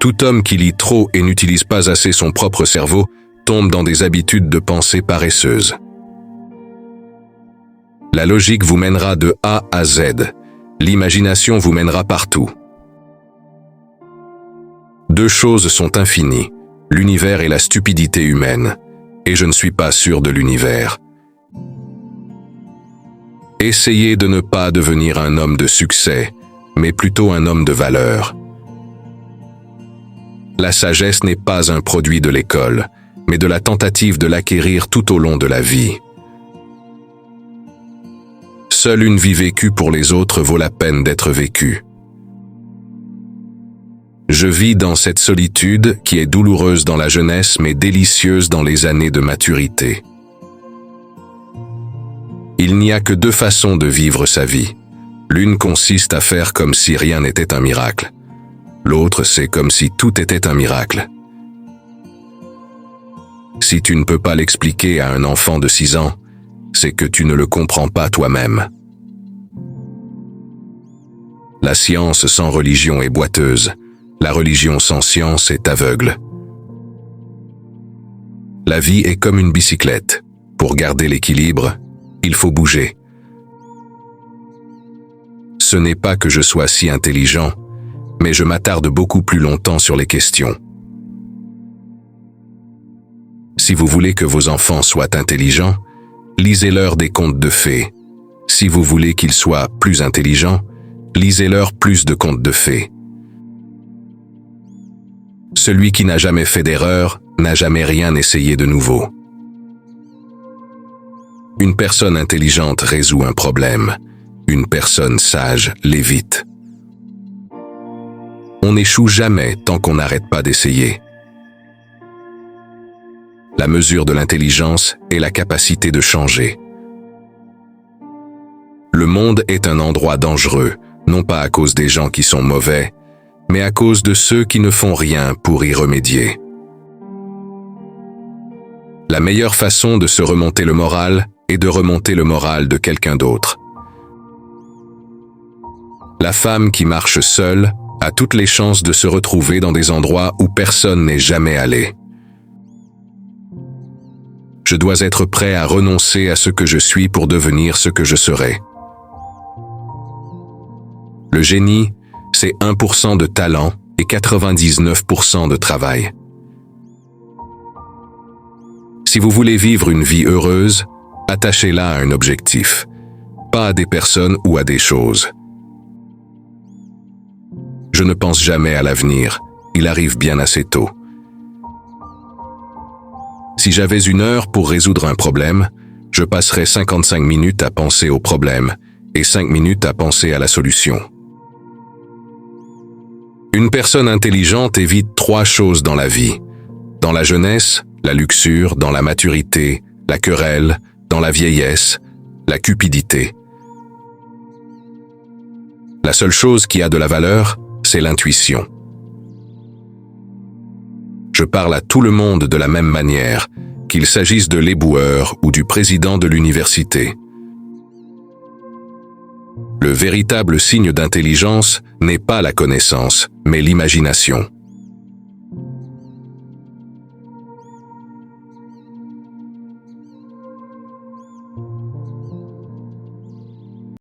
Tout homme qui lit trop et n'utilise pas assez son propre cerveau tombe dans des habitudes de pensée paresseuses. La logique vous mènera de A à Z. L'imagination vous mènera partout. Deux choses sont infinies, l'univers et la stupidité humaine, et je ne suis pas sûr de l'univers. Essayez de ne pas devenir un homme de succès, mais plutôt un homme de valeur. La sagesse n'est pas un produit de l'école, mais de la tentative de l'acquérir tout au long de la vie. Seule une vie vécue pour les autres vaut la peine d'être vécue. Je vis dans cette solitude qui est douloureuse dans la jeunesse mais délicieuse dans les années de maturité. Il n'y a que deux façons de vivre sa vie. L'une consiste à faire comme si rien n'était un miracle. L'autre, c'est comme si tout était un miracle. Si tu ne peux pas l'expliquer à un enfant de 6 ans, c'est que tu ne le comprends pas toi-même. La science sans religion est boiteuse. La religion sans science est aveugle. La vie est comme une bicyclette. Pour garder l'équilibre, il faut bouger. Ce n'est pas que je sois si intelligent, mais je m'attarde beaucoup plus longtemps sur les questions. Si vous voulez que vos enfants soient intelligents, lisez-leur des contes de fées. Si vous voulez qu'ils soient plus intelligents, lisez-leur plus de contes de fées. Celui qui n'a jamais fait d'erreur n'a jamais rien essayé de nouveau. Une personne intelligente résout un problème. Une personne sage l'évite. On n'échoue jamais tant qu'on n'arrête pas d'essayer. La mesure de l'intelligence est la capacité de changer. Le monde est un endroit dangereux, non pas à cause des gens qui sont mauvais, mais à cause de ceux qui ne font rien pour y remédier. La meilleure façon de se remonter le moral est de remonter le moral de quelqu'un d'autre. La femme qui marche seule a toutes les chances de se retrouver dans des endroits où personne n'est jamais allé. Je dois être prêt à renoncer à ce que je suis pour devenir ce que je serai. Le génie, c'est 1% de talent et 99% de travail. Si vous voulez vivre une vie heureuse, attachez-la à un objectif, pas à des personnes ou à des choses. Je ne pense jamais à l'avenir, il arrive bien assez tôt. Si j'avais 1 heure pour résoudre un problème, je passerais 55 minutes à penser au problème et 5 minutes à penser à la solution. Une personne intelligente évite 3 choses dans la vie. Dans la jeunesse, la luxure, dans la maturité, la querelle, dans la vieillesse, la cupidité. La seule chose qui a de la valeur, c'est l'intuition. Je parle à tout le monde de la même manière, qu'il s'agisse de l'éboueur ou du président de l'université. Le véritable signe d'intelligence n'est pas la connaissance, mais l'imagination.